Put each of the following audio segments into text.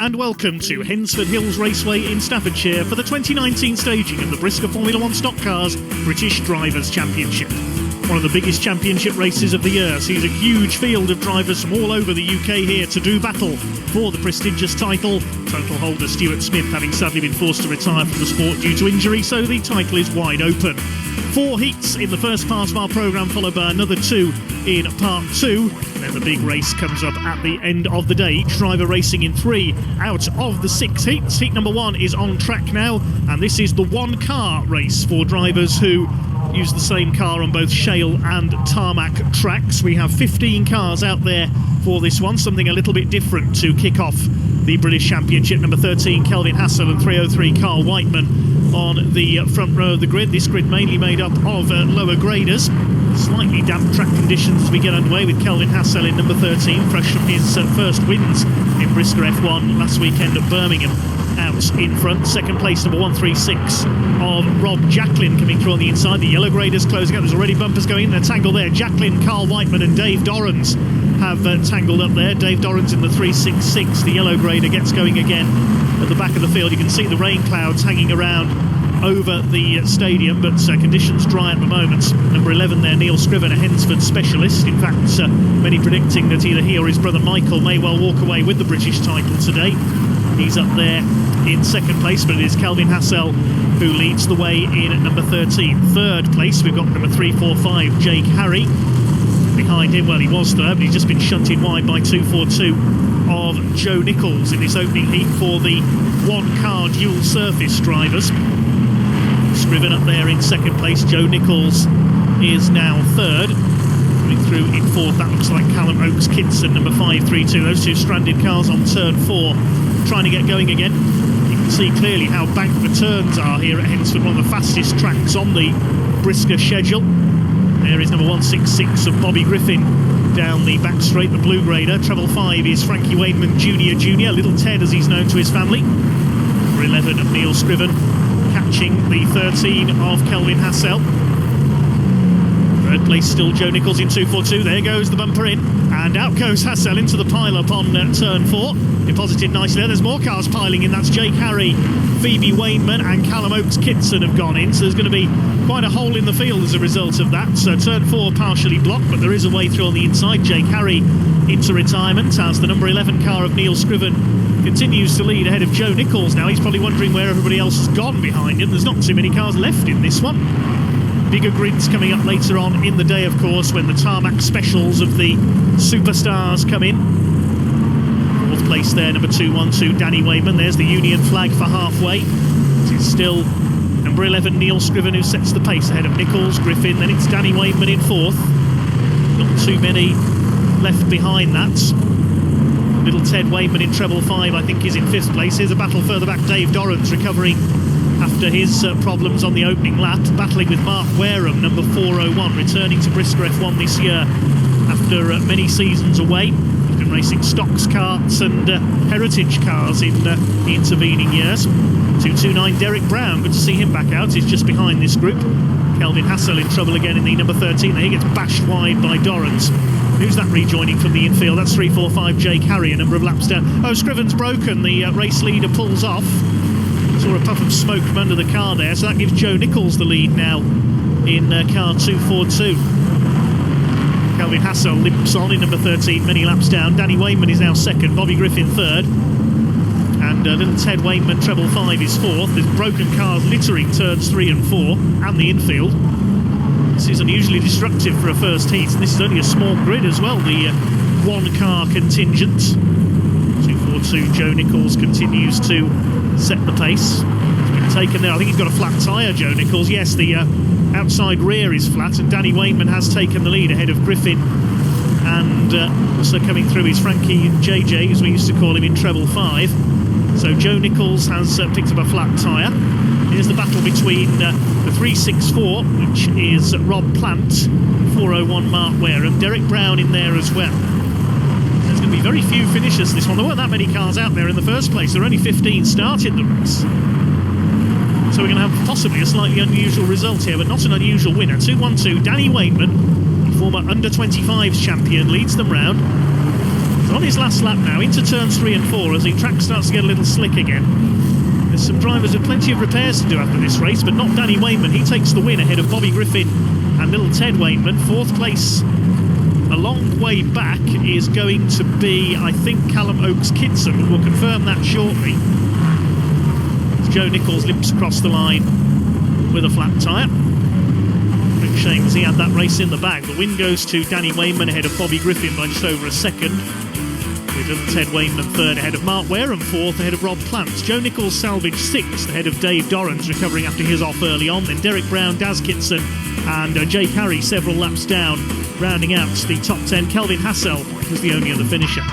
and welcome to Hednesford Hills Raceway in Staffordshire for the 2019 staging of the Brisca Formula 1 Stock Cars British Drivers' Championship. One of the biggest championship races of the year sees a huge field of drivers from all over the UK here to do battle for the prestigious title. Title holder Stuart Smith having sadly been forced to retire from the sport due to injury, so the title is wide open. 4 heats in the first part of our programme, followed by another 2 in part 2. Then the big race comes up at the end of the day. Each driver racing in 3 out of the 6 heats. Heat number 1 is on track now, and this is the one-car race for drivers who use the same car on both shale and tarmac tracks. We have 15 cars out there for this one, something a little bit different to kick off the British Championship. Number 13, Kelvin Hassell, and 303, Carl Wainman on the front row of the grid. This grid mainly made up of lower graders. Slightly damp track conditions as we get underway with Kelvin Hassell in number 13, fresh from his first wins in Brisca F1 last weekend at Birmingham. Out in front, second place, number 136 of Rob Jacklin coming through on the inside. The yellow graders closing up. There's already bumpers going in. They're tangled there. Jacklin, Carl Wainman and Dave Dorans have tangled up there. Dave Dorans in the 366. The yellow grader gets going again at the back of the field. You can see the rain clouds hanging around over the stadium, but conditions dry at the moment. Number 11 there, Neil Scriven, a Hednesford specialist. In fact, many predicting that either he or his brother Michael may well walk away with the British title today. He's up there in second place, but it is Kelvin Hassell who leads the way in at number 13. Third place, we've got number 345, Jake Harrhy. Behind him, well, he was third, but he's just been shunted wide by 242 of Joe Nickolls in this opening heat for the one-car dual surface drivers. Scriven up there in second place. Joe Nickolls is now third. Coming through in fourth, that looks like Callum Oakes Kitson, number 532. Those 2 stranded cars on turn 4, trying to get going again. You can see clearly how banked the turns are here at Hednesford, one of the fastest tracks on the Brisca schedule. There is number 166 of Bobby Griffin down the back straight, the blue grader. Treble 5 is Frankie Wainman Jr., Little Ted as he's known to his family. Number 11 of Neil Scriven, catching the 13 of Kelvin Hassell. Third place still Joe Nickolls in 242. There goes the bumper in, and out goes Hassell into the pile-up on turn 4. Deposited nicely there. There's more cars piling in. That's Jake Harrhy, Phoebe Wainman and Callum Oakes Kitson have gone in, so there's going to be quite a hole in the field as a result of that. So turn 4 partially blocked, but there is a way through on the inside. Jake Harrhy into retirement as the number 11 car of Neil Scriven continues to lead ahead of Joe Nickolls now. He's probably wondering where everybody else has gone behind him. There's not too many cars left in this one. Bigger grids coming up later on in the day, of course, when the tarmac specials of the superstars come in. Fourth place there, number 212, Danny Wainman. There's the Union flag for halfway. It is still number 11, Neil Scriven, who sets the pace ahead of Nickolls, Griffin. Then it's Danny Wainman in fourth. Not too many left behind that. Little Ted Wainman in treble 5, I think, is in 5th place. Here's a battle further back. Dave Dorans recovering after his problems on the opening lap, battling with Mark Wareham, number 401, returning to Brisca F1 this year after many seasons away. He's been racing stocks, karts and heritage cars in the intervening years. 229, Derek Brown, good to see him back out. He's just behind this group. Kelvin Hassell in trouble again in the number 13. There he gets bashed wide by Dorans. Who's that rejoining from the infield? That's 345 Jake Harrhy, a number of laps down. Oh, Scriven's broken. The race leader pulls off. Saw a puff of smoke from under the car there, so that gives Joe Nickolls the lead now in car 242. Kelvin Hassell limps on in number 13, many laps down. Danny Wainman is now second, Bobby Griffin third. And little Ted Wainman, treble 5, is fourth. There's broken cars littering turns 3 and 4 and the infield. This is unusually destructive for a first heat, and this is only a small grid as well, the one-car contingent. 242, Joe Nickolls continues to set the pace. He's been taken there. I think he's got a flat tyre, Joe Nickolls. Yes, the outside rear is flat, and Danny Wainman has taken the lead ahead of Griffin. And also coming through is Frankie JJ, as we used to call him, in treble 5. So Joe Nickolls has picked up a flat tyre. Here's the battle between the 364, which is Rob Plant, 401 Mark Wareham, Derek Brown in there as well. There's going to be very few finishers this one. There weren't that many cars out there in the first place. There were only 15 started the race. So we're going to have possibly a slightly unusual result here, but not an unusual winner. 212, Danny Wainman, former under-25s champion, leads them round. on his last lap now, into turns 3 and 4 as the track starts to get a little slick again. There's some drivers with plenty of repairs to do after this race, but not Danny Wainman. He takes the win ahead of Bobby Griffin and little Ted Wainman. 4th place, a long way back, is going to be, I think, Callum Oakes Kitson. We'll confirm that shortly. As Joe Nickolls limps across the line with a flat tyre. Big shame as he had that race in the bag. The win goes to Danny Wainman ahead of Bobby Griffin by just over a second, with little Ted Wainman 3rd ahead of Mark Wareham, 4th ahead of Rob Plants. Joe Nickolls salvaged 6th ahead of Dave Dorans, recovering after his off early on. Then Derek Brown, Daz Kitson and Jake Harrhy several laps down, rounding out the top 10. Kelvin Hassell was the only other finisher.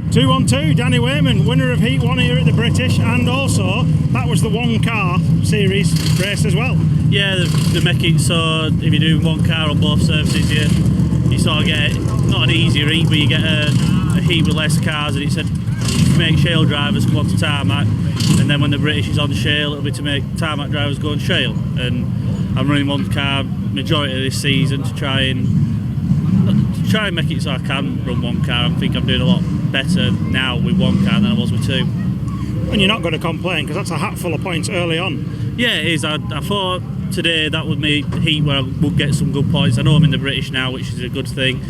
2-1-2, Danny Wainman, winner of Heat 1 here at the British, and also that was the 1-car series race as well. Yeah, the make it so if you do 1 car on both surfaces, you sort of get not an easier heat, but you get a heat with less cars, and it said to make shale drivers come onto tarmac, and then when the British is on shale, it'll be to make tarmac drivers go on shale. And I'm running 1 car majority of this season to try and make it so I can run 1 car. I think I'm doing a lot better now with 1 car than I was with 2. And you're not going to complain, because that's a hat full of points early on. Yeah, it is. I thought today that would be heat where I would get some good points. I know I'm in the British now, which is a good thing,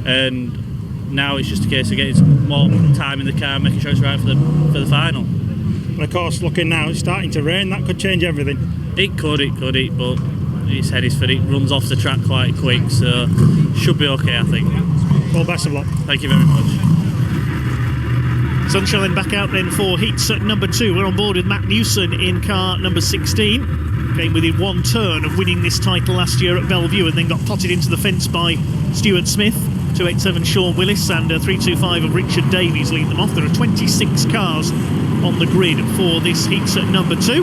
and now it's just a case of getting some more time in the car and making sure it's right for the final. And of course, looking now, it's starting to rain. That could change everything. It could, but it's Hednesford. It runs off the track quite quick, so should be okay, I think. Well, best of luck. Thank you very much. Sunshine back out then for heats at number 2. We're on board with Matt Newson in car number 16. Came within 1 turn of winning this title last year at Bellevue, and then got potted into the fence by Stuart Smith. 287 Sean Willis and 325 of Richard Davies lead them off. There are 26 cars on the grid for this heats at number 2.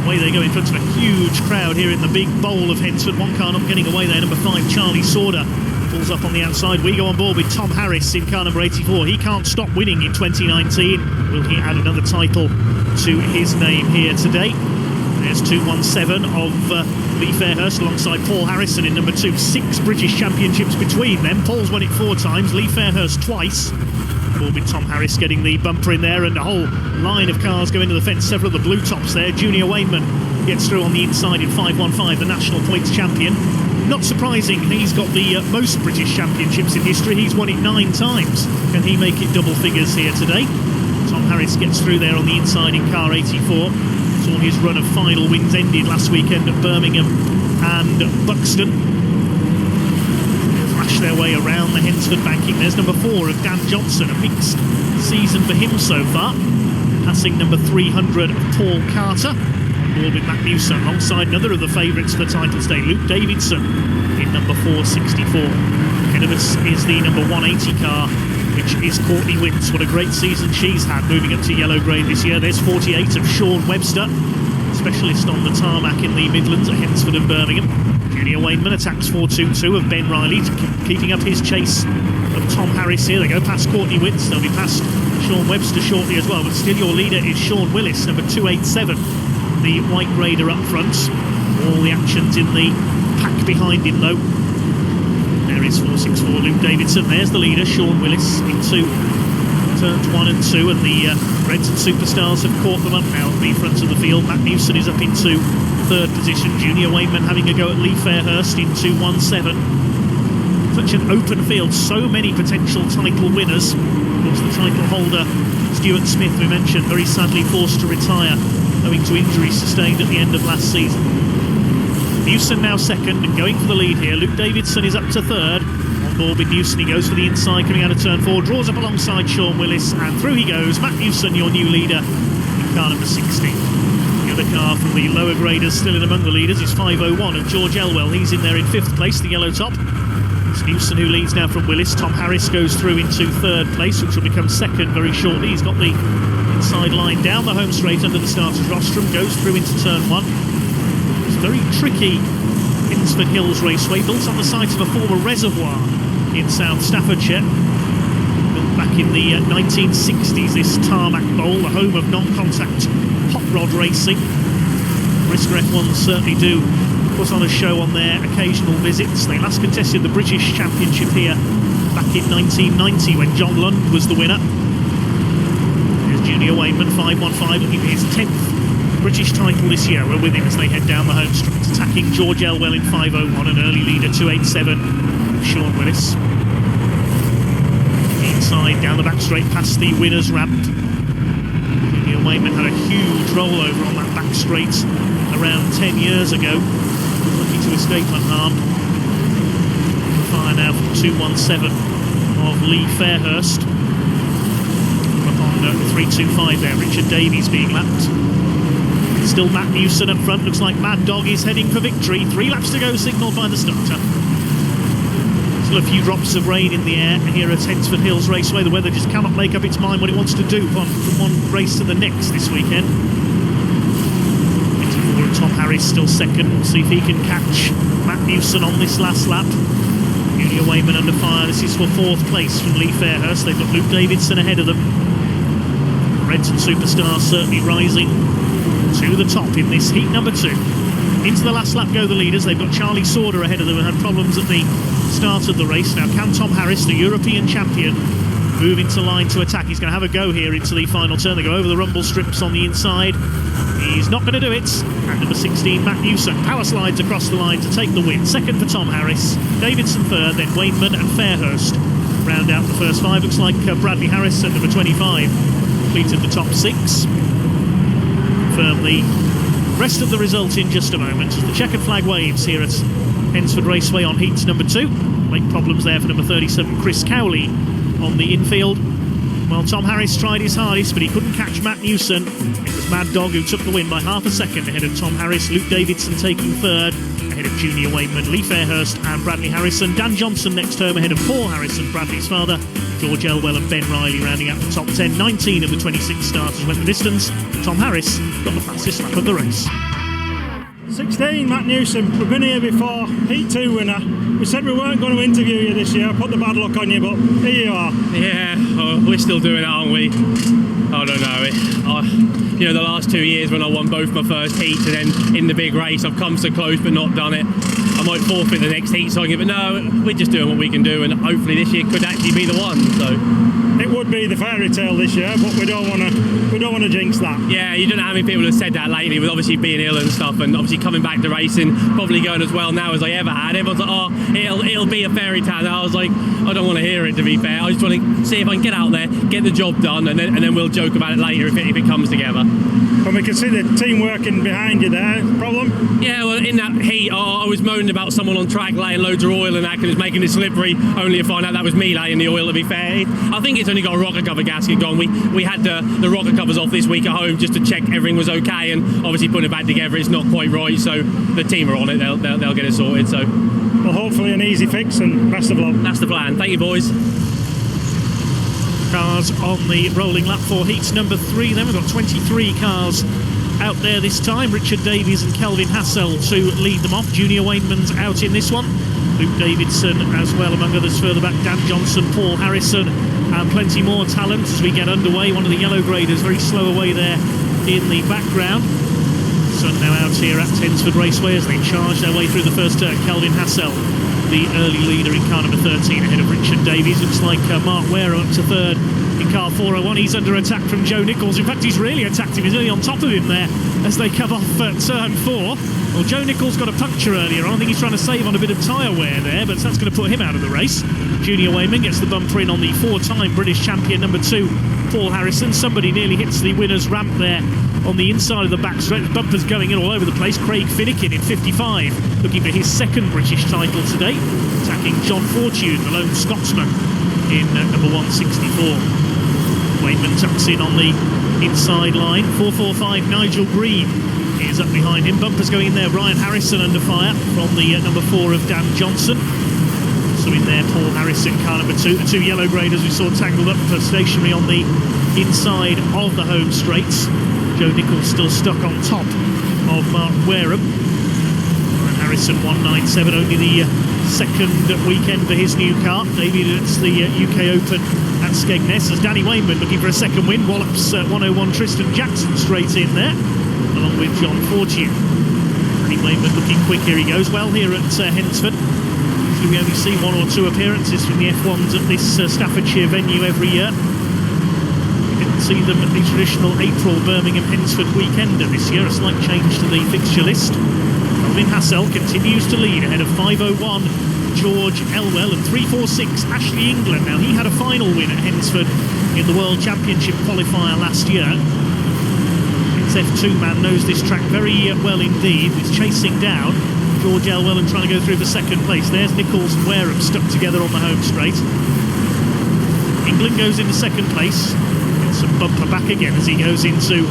Away they go in front of a huge crowd here in the big bowl of Hednesford. 1 car not getting away there, number 5 Charlie Sauder pulls up on the outside. We go on board with Tom Harris in car number 84. He can't stop winning in 2019. Will he add another title to his name here today? There's 217 of Lee Fairhurst alongside Paul Harrison in number 2. 6 British championships between them. Paul's won it 4 times, Lee Fairhurst twice. Board with Tom Harris getting the bumper in there, and a whole line of cars go into the fence. Several of the blue tops there. Junior Wainman gets through on the inside in 515, the national points champion. Not surprising, he's got the most British championships in history. He's won it 9 times. Can he make it double figures here today? Tom Harris gets through there on the inside in car 84. Saw his run of final wins ended last weekend at Birmingham and Buxton. Flash their way around the Hednesford banking. There's number 4 of Dan Johnson, a mixed season for him so far. Passing number 300 of Paul Carter. Board with Matt Newson alongside another of the favourites for the title today, Luke Davidson in number 464. Ahead of us is the number 180 car, which is Courtney Wintz. What a great season she's had, moving up to yellow grade this year. There's 48 of Sean Webster, specialist on the tarmac in the Midlands at Hednesford and Birmingham. Junior Wainman attacks 422 of Ben Riley, keeping up his chase of Tom Harris here. They go past Courtney Wintz, they'll be past Sean Webster shortly as well, but still your leader is Sean Willis, number 287. The white grader up front. All the actions in the pack behind him though. There is 464 Luke Davidson. There's the leader, Sean Willis, into turns 1 and 2, and the Reds and Superstars have caught them up now at the front of the field. Matt Newson is up into 3rd position. Junior Wainman having a go at Lee Fairhurst in 217. Such an open field, so many potential title winners. Of course, the title holder, Stuart Smith, we mentioned, very sadly forced to retire owing to injuries sustained at the end of last season. Newson now 2nd and going for the lead here. Luke Davidson is up to 3rd. On board with Newson, he goes for the inside coming out of turn 4, draws up alongside Sean Willis, and through he goes. Matt Newson, your new leader in car number 16. The other car from the lower graders still in among the leaders is 501 of George Elwell. He's in there in 5th place, the yellow top. It's Newson who leads now from Willis. Tom Harris goes through into 3rd place, which will become 2nd very shortly. He's got the inside line down the home straight under the starter's rostrum, goes through into turn 1. It's very tricky Hednesford Hills Raceway, built on the site of a former reservoir in South Staffordshire. Built back in the 1960s, this tarmac bowl, the home of non-contact hot rod racing. Brisca F1s certainly do put on a show on their occasional visits. They last contested the British Championship here back in 1990 when John Lund was the winner. Here's Junior Wainman, 5.15, looking for his 10th British title this year. We're with him as they head down the home straight, attacking George Elwell in 5.01, an early leader 2.87, Sean Willis. Inside, down the back straight, past the winner's ramp. Junior Wainman had a huge rollover on that back straight around 10 years ago. Lucky to escape unharmed. Fire now from 2.17 of Lee Fairhurst. Up on 3.25 there, Richard Davies being lapped. Still Matt Newson up front, looks like Mad Dog is heading for victory. 3 laps to go, signalled by the starter. Still a few drops of rain in the air here at Hednesford Hills Raceway. The weather just cannot make up its mind what it wants to do from one race to the next this weekend. Tom Harrhy still second. We'll see if he can catch Matt Newson on this last lap. Junior Wainman under fire. This is for 4th place from Lee Fairhurst. They've got Luke Davidson ahead of them. Redton Superstar certainly rising to the top in this heat number 2. Into the last lap go the leaders. They've got Charlie Sauder ahead of them, who had problems at the start of the race. Now can Tom Harris, the European champion, move into line to attack? He's going to have a go here into the final turn. They go over the rumble strips on the inside. He's not going to do it. And number 16, Matt Newson, power slides across the line to take the win. Second for Tom Harris, Davidson third, then Wainman and Fairhurst round out the first 5. Looks like Bradley Harris at number 25 completed the top 6. Confirm the rest of the result in just a moment as the checkered flag waves here at Hednesford Raceway on heat number 2. Late problems there for number 37, Chris Cowley on the infield. Well, Tom Harris tried his hardest, but he couldn't catch Matt Newson. It was Mad Dog who took the win by half a second ahead of Tom Harris. Luke Davidson taking third, ahead of Junior Wainman, Lee Fairhurst and Bradley Harrison. Dan Johnson next home ahead of Paul Harrison, Bradley's father. George Elwell and Ben Riley rounding out the top 10. 19 of the 26 starters went the distance. Tom Harris got the fastest lap of the race. 16, Matt Newson. We've been here before, Heat 2 winner. We said we weren't going to interview you this year, put the bad luck on you, but here you are. Yeah, we're still doing it, aren't we? I don't know. You know, the last 2 years when I won both my first heats and then in the big race, I've come so close but not done it. I might forfeit the next heat, so I give it. No, we're just doing what we can do, and hopefully this year could actually be the one. So it would be the fairy tale this year, but we don't want to jinx that. Yeah, you don't know how many people have said that lately, with obviously being ill and stuff, and obviously coming back to racing, probably going as well now as I ever had. Everyone's like, oh, it'll be a fairy tale. And I was like, I don't want to hear it, to be fair. I just want to see if I can get out there, get the job done, and then we'll joke about it later if it comes together. And we can see the team working behind you there. Problem? Yeah, well, in that heat, I was moaning about someone on track laying loads of oil and that, because it was making it slippery, only to find out that was me laying the oil, to be fair. I think it's only got a rocker cover gasket gone. We had the rocker covers off this week at home just to check everything was okay, and obviously putting it back together, it's not quite right, so the team are on it. They'll get it sorted. So, well, hopefully an easy fix, and best of luck. That's the plan. Thank you, boys. Cars on the rolling lap for heats number 3. Then we've got 23 cars out there this time. Richard Davies and Kelvin Hassell to lead them off. Junior Wainman's out in this one. Luke Davidson as well, among others further back. Dan Johnson, Paul Harrison, and plenty more talent as we get underway. One of the yellow graders very slow away there in the background. Sun now out here at Hednesford Raceway as they charge their way through the first turn. Kelvin Hassell, the early leader in car number 13 ahead of Richard Davies. Looks like Mark Ware up to third in car 401. He's under attack from Joe Nickolls. In fact, he's really attacked him. He's really on top of him there as they come off turn 4. Well, Joe Nickolls got a puncture earlier on. I think he's trying to save on a bit of tyre wear there, but that's going to put him out of the race. Junior Wainman gets the bumper in on the 4-time British champion number 2, Paul Harrison. Somebody nearly hits the winner's ramp there on the inside of the back stretch. Bumpers going in all over the place. Craig Finnikin in 55, looking for his second British title today, attacking John Fortune, the lone Scotsman, in number 164. Wainman tucks in on the inside line. 445 Nigel Green is up behind him. Bumpers going in there. Ryan Harrison under fire from the number 4 of Dan Johnson. So in there, Paul Harrison, car number 2. The 2 yellow graders we saw tangled up for stationary on the inside of the home straights. Joe Nickolls still stuck on top of Mark Wareham. Ryan Harrison 197, only the second weekend for his new car. Debuted at the UK Open at Skegness as Danny Wainman looking for a second win. Wallops 101 Tristan Jackson straight in there, along with John Fortune. Danny Wainman looking quick. Here he goes. Well here at Hednesford. Usually we only see 1 or 2 appearances from the F1s at this Staffordshire venue every year. We didn't see them at the traditional April Birmingham Hednesford weekender this year, a slight change to the fixture list. Kelvin Hassell continues to lead ahead of 5:01 George Elwell and 3:46 Ashley England. Now, he had a final win at Hednesford in the World Championship qualifier last year. His F2 man knows this track very well indeed. He's chasing down George Elwell and trying to go through for second place. There's Nickolls and Wareham stuck together on the home straight. England goes into second place. Gets some bumper back again as he goes into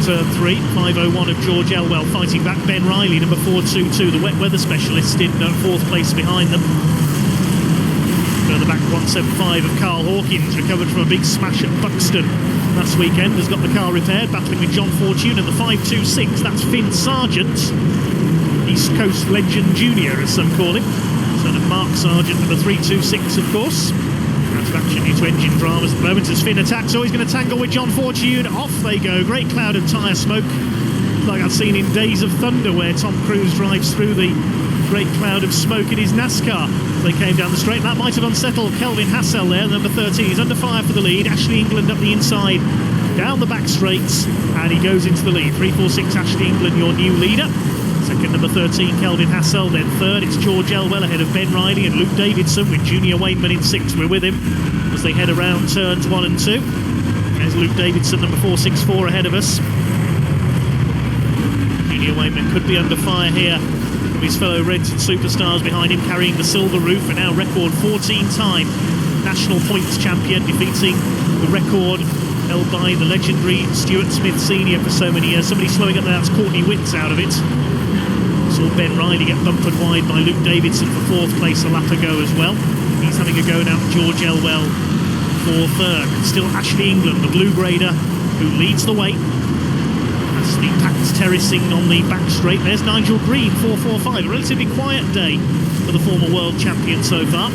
turn 3. 5:01 of George Elwell fighting back Ben Riley, number 422, the wet weather specialist, in 4th place behind them. Further back, 175 of Carl Hawkins, recovered from a big smash at Buxton last weekend, has got the car repaired, battling with John Fortune. And the 526, that's Finn Sargent, East Coast Legend Junior, as some call him. Son of Mark Sargent, number 326, of course. Out of action due to engine dramas at the moment as Finn attacks. Oh, he's going to tangle with John Fortune. Off they go. Great cloud of tyre smoke, like I've seen in Days of Thunder, where Tom Cruise drives through the great cloud of smoke in his NASCAR. They came down the straight. That might have unsettled Kelvin Hassell there, number 13. He's under fire for the lead. Ashley England up the inside, down the back straights, and he goes into the lead. 3:46 Ashley England, your new leader. Second, number 13, Kelvin Hassell. Then third, it's George Elwell ahead of Ben Riley and Luke Davidson, with Junior Wainman in 6th. We're with him as they head around turns 1 and 2. There's Luke Davidson, number 464, ahead of us. Junior Wainman could be under fire here from his fellow Reds and Superstars behind him, carrying the silver roof, and now record 14-time national points champion, defeating the record held by the legendary Stuart Smith Senior for so many years. Somebody slowing up there, that's Courtney Witts out of it. Saw Ben Riley get bumpered wide by Luke Davidson for 4th place a lap ago as well. He's having a go now at George Elwell for 3rd. Still Ashley England, the blue grader, who leads the way. That's the packed terracing on the back straight. There's Nigel Green, 4:45. A relatively quiet day for the former world champion so far.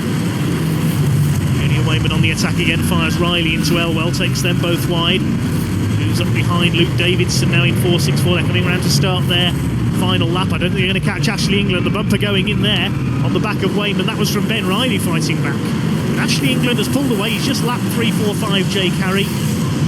Junior Wainman on the attack again, fires Riley into Elwell, takes them both wide. Moves up behind Luke Davidson now in 4:64. They're coming around to start their final lap. I don't think they're going to catch Ashley England. The bumper going in there on the back of Wainman. That was from Ben Riley fighting back. But Ashley England has pulled away. He's just lapped 3:45 Jake Harrhy.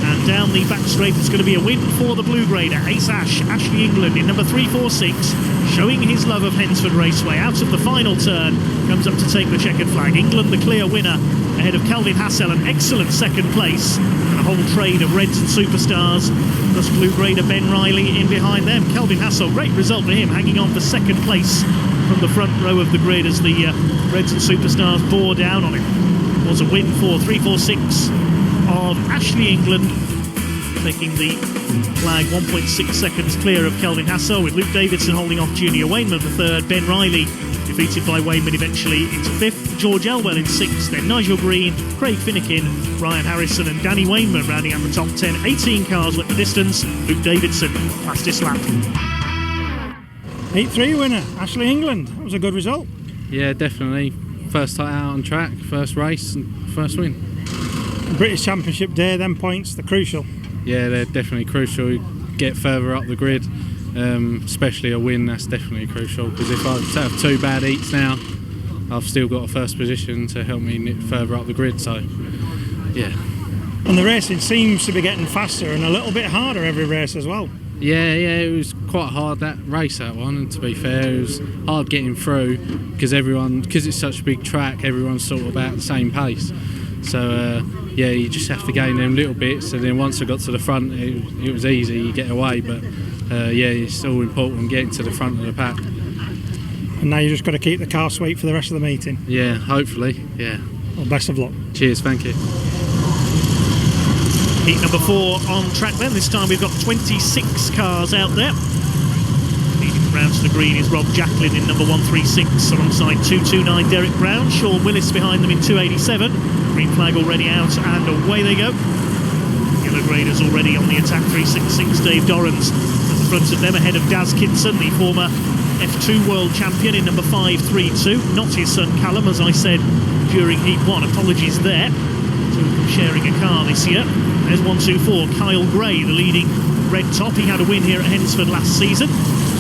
And down the back straight, it's going to be a win for the blue grader. Ace Ashley England in number 346, showing his love of Hednesford Raceway. Out of the final turn, comes up to take the checkered flag. England the clear winner ahead of Kelvin Hassell, an excellent second place, and a whole trade of Reds and Superstars, plus blue grader Ben Riley in behind them. Kelvin Hassell, great result for him, hanging on for second place from the front row of the grid as the Reds and Superstars bore down on him. It was a win for 346 of Ashley England, taking the flag 1.6 seconds clear of Kelvin Hassell, with Luke Davidson holding off Junior Wainman for 3rd, Ben Riley defeated by Wainman eventually into 5th, George Elwell in 6th, then Nigel Green, Craig Finnikin, Ryan Harrison and Danny Wainman rounding out the top 10. 18 cars went the distance. Luke Davidson fastest lap. 8-3 winner, Ashley England. That was a good result. Yeah, definitely. First time out on track, first race and first win. British Championship Day, them points, they're crucial. Yeah, they're definitely crucial. Get further up the grid, especially a win, that's definitely crucial, because if I have 2 bad heats now, I've still got a first position to help me further up the grid, so yeah. And the racing seems to be getting faster and a little bit harder every race as well. Yeah, it was quite hard, that race, that one, and to be fair, it was hard getting through, because it's such a big track, everyone's sort of about the same pace. So yeah, you just have to gain them little bits, and then once I got to the front, it was easy, you get away, but yeah, it's all important getting to the front of the pack. And now you just got to keep the car sweet for the rest of the meeting. Yeah, hopefully, yeah. Well, best of luck. Cheers, thank you. Heat number 4 on track then. This time we've got 26 cars out there. Leading round to the green is Rob Jacklin in number 136 alongside 229 Derek Brown. Sean Willis behind them in 287. Green flag already out and away they go. Yellow graders already on the attack. 366 Dave Dorans at the front of them, ahead of Daz Kitson, the former F2 world champion in number 532. Not his son Callum, as I said during Heat 1. Apologies there. Two of them sharing a car this year. There's 124 Kyle Gray, the leading red top. He had a win here at Hednesford last season.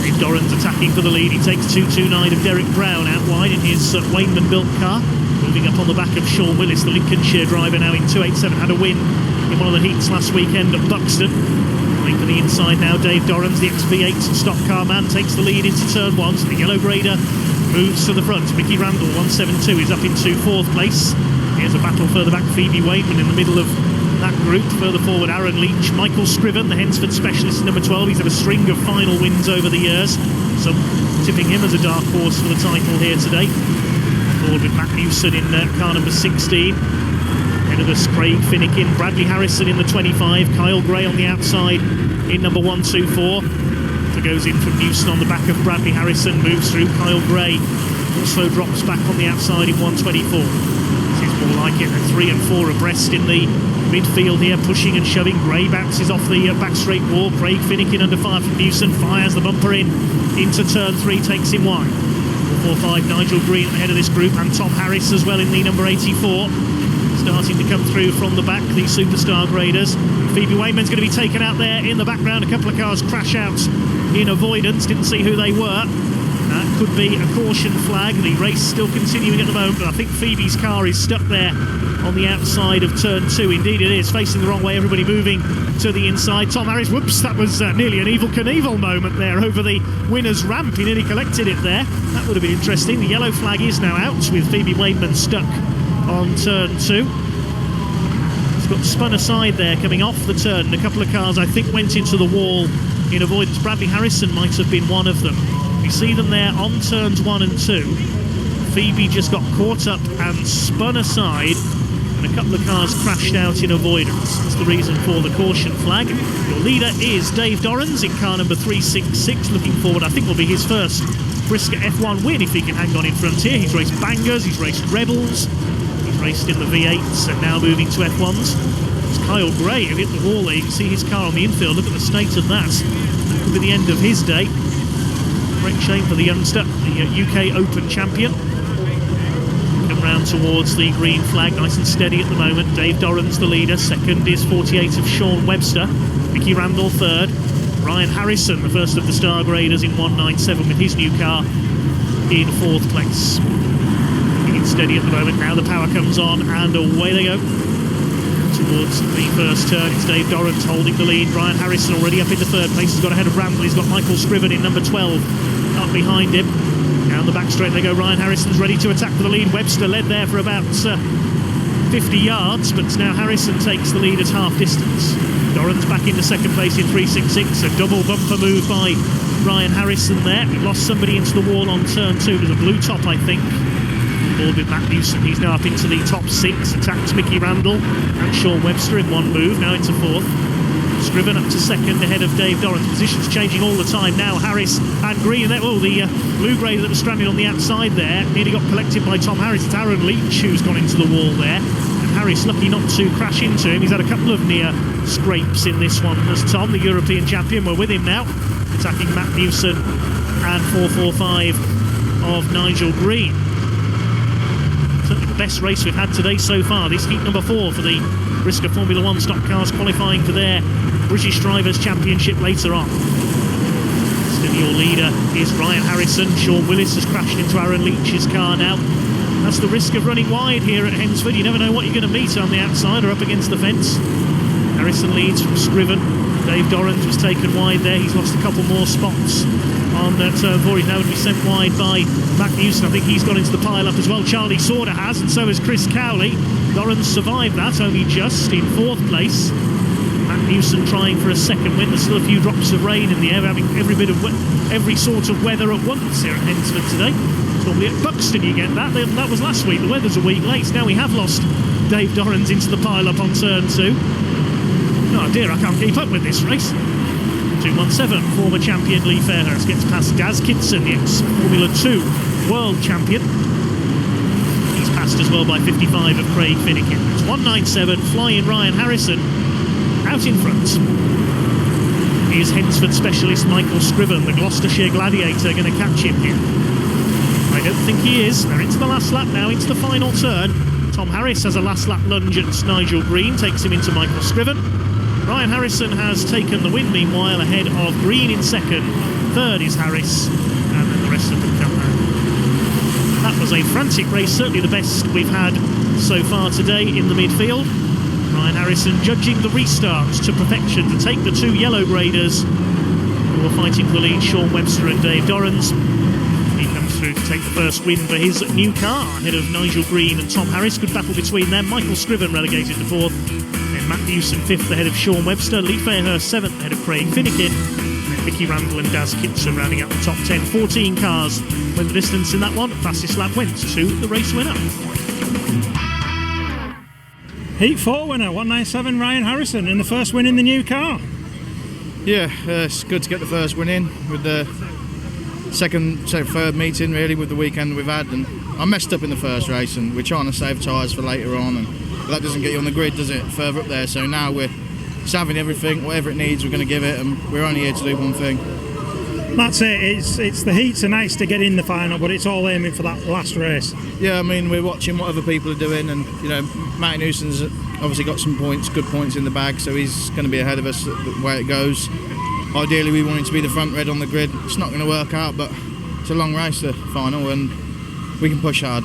Dave Dorans attacking for the lead. He takes 2.29 of Derek Brown out wide in his Wainman built car. Moving up on the back of Sean Willis, the Lincolnshire driver, now in 2.87, had a win in one of the heats last weekend at Buxton. Coming to the inside now, Dave Dorans, the ex-V8 stock car man, takes the lead into turn 1. So the yellow grader moves to the front. Mickey Randall, 172, is up into 4th place. Here's a battle further back, Phoebe Wainman in the middle of that group. Further forward, Aaron Leach. Michael Scriven, the Hednesford specialist, number 12. He's had a string of final wins over the years, some tipping him as a dark horse for the title here today. Forward with Matt Newson in car number 16. Ahead of us, Craig Finnikin, Bradley Harrison in the 25, Kyle Gray on the outside in number 124. So goes in from Newson on the back of Bradley Harrison, moves through Kyle Gray, also drops back on the outside in 124. This is more like it, 3 and 4 abreast in the midfield here, pushing and shoving. Gray bounces off the back straight wall. Craig Finnikin under fire from Newson, fires the bumper in into turn 3, takes him wide. 4-5 Nigel Green at the head of this group, and Tom Harris as well in the number 84. Starting to come through from the back, the superstar graders. Phoebe Wainman's going to be taken out there in the background. A couple of cars crash out in avoidance, didn't see who they were. That could be a caution flag. The race still continuing at the moment, but I think Phoebe's car is stuck there on the outside of turn 2. Indeed it is, facing the wrong way, everybody moving to the inside. Tom Harris, whoops, that was nearly an Evel Knievel moment there over the winner's ramp. He nearly collected it there. That would have been interesting. The yellow flag is now out with Phoebe Wainman stuck on turn 2. He's got spun aside there coming off the turn, and a couple of cars I think went into the wall in avoidance. Bradley Harrison might have been one of them. You see them there on turns 1 and 2. Phoebe just got caught up and spun aside, and a couple of cars crashed out in avoidance. That's the reason for the caution flag. Your leader is Dave Dorans in car number 366, looking forward, I think will be his first Brisca F1 win if he can hang on in front here. He's raced Bangers, he's raced Rebels, he's raced in the V8s, and now moving to F1s. It's Kyle Gray who hit the wall there. You can see his car on the infield. Look at the state of that. That could be the end of his day. Great shame for the youngster, the UK Open champion. Come round towards the green flag, nice and steady at the moment. Dave Dorans the leader. Second is 48 of Sean Webster. Mickey Randall third. Ryan Harrison, the first of the star graders, in 197 with his new car in 4th place. Looking steady at the moment. Now the power comes on and away they go. Towards the first turn, it's Dave Dorans holding the lead. Ryan Harrison already up into 3rd place. He's got ahead of Randall. He's got Michael Scriven in number 12 up behind him. Down the back straight they go. Ryan Harrison's ready to attack for the lead. Webster led there for about 50 yards, but now Harrison takes the lead at half distance. Dorans back into 2nd place in 366. A double bumper move by Ryan Harrison there. He lost somebody into the wall on turn 2. It was a blue top, I think. Ball with Matt Newson. He's now up into the top 6. Attacks Mickey Randall and Sean Webster in one move. Now into 4th. Scriven up to 2nd ahead of Dave Dorans. Positions changing all the time now. Harris and Green. Oh, the blue grader that was stranded on the outside there nearly got collected by Tom Harris. It's Aaron Leach who's gone into the wall there. And Harris lucky not to crash into him. He's had a couple of near scrapes in this one as Tom, the European champion, we're with him now. Attacking Matt Newson and 445 of Nigel Green. Certainly the best race we've had today so far. This heat number 4 for the Brisca Formula 1 stock cars qualifying for their British Drivers' Championship later on. Still your leader is Ryan Harrison. Sean Willis has crashed into Aaron Leach's car now. That's the risk of running wide here at Hednesford. You never know what you're going to meet on the outside or up against the fence. Harrison leads from Scriven. Dave Dorans was taken wide there. He's lost a couple more spots on turn 4. He's now going to be sent wide by Matt Newson. I think he's gone into the pile-up as well. Charlie Sauder has, and so has Chris Cowley. Dorans survived that, only just in 4th place. Matt Newson trying for a 2nd win. There's still a few drops of rain in the air, having every sort of weather at once here at Hednesford today. Normally at Buxton you get that. That was last week. The weather's a week late. Now we have lost Dave Dorans into the pile-up on turn 2. Oh dear, I can't keep up with this race. 217, former champion Lee Fairhurst gets past Daz Kitson, the ex-Formula 2 world champion. He's passed as well by 55 of Craig Finnikin. It's 197, flying Ryan Harrison out in front. Is Hednesford specialist Michael Scriven, the Gloucestershire Gladiator, going to catch him here? I don't think he is. They're into the last lap now, into the final turn. Tom Harris has a last lap lunge at Nigel Green, takes him into Michael Scriven. Ryan Harrison has taken the win, meanwhile, ahead of Green in second. Third is Harris, and then the rest of them come round. That was a frantic race, certainly the best we've had so far today in the midfield. Ryan Harrison judging the restarts to perfection to take the two yellow graders who were fighting for the lead, Sean Webster and Dave Dorans. He comes through to take the first win for his new car ahead of Nigel Green and Tom Harris. Good battle between them. Michael Scriven relegated to fourth, then Matt Newson fifth ahead of Sean Webster, Lee Fairhurst seventh ahead of Craig Finnikin, and then Mickey Randall and Daz Kitson rounding out the top 10. 14 cars went the distance in that one. Fastest lap went to the race winner. Heat 4 winner, 197 Ryan Harrison, and the first win in the new car. Yeah, it's good to get the first win in with the third meeting really with the weekend we've had. And I messed up in the first race, and we're trying to save tyres for later on, and that doesn't get you on the grid, does it? Further up there. So now we're saving everything, whatever it needs, we're going to give it, and we're only here to do one thing. That's it. It's the heats are nice to get in the final, but it's all aiming for that last race. Yeah, I mean, we're watching what other people are doing, and you know, Matty Newson's obviously got some points, good points in the bag, so he's going to be ahead of us the way it goes. Ideally, we want him to be the front red on the grid. It's not going to work out, but it's a long race, the final, and we can push hard.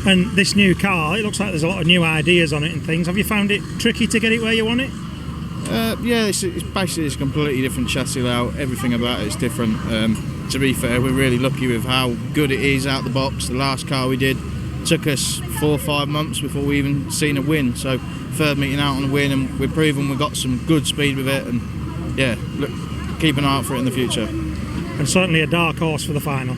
And this new car, it looks like there's a lot of new ideas on it and things. Have you found it tricky to get it where you want it? Yeah, it's basically a completely different chassis layout. Everything about it is different. To be fair, we're really lucky with how good it is out the box. The last car we did took us 4 or 5 months before we even seen a win. So third meeting out on a win, and we've proven we've got some good speed with it. And yeah, look, keep an eye out for it in the future. And certainly a dark horse for the final.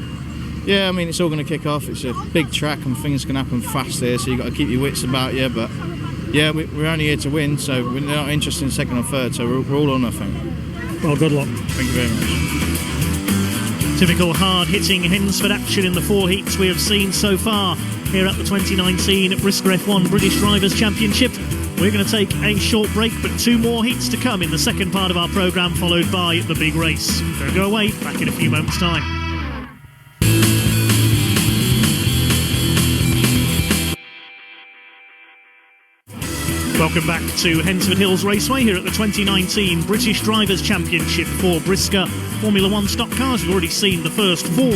Yeah, I mean, it's all going to kick off. It's a big track and things can happen fast here, so you've got to keep your wits about you. But yeah, we're only here to win, so we're not interested in second or third, so we're all or nothing. Well, good luck. Thank you very much. Typical hard-hitting Hednesford action in the 4 heats we have seen so far here at the 2019 Brisca F1 British Drivers' Championship. We're going to take a short break, but 2 more heats to come in the second part of our programme, followed by the big race. Don't go away, back in a few moments' time. Welcome back to Hednesford Hills Raceway here at the 2019 British Drivers' Championship for Brisca Formula 1 stock cars. We've already seen the first 4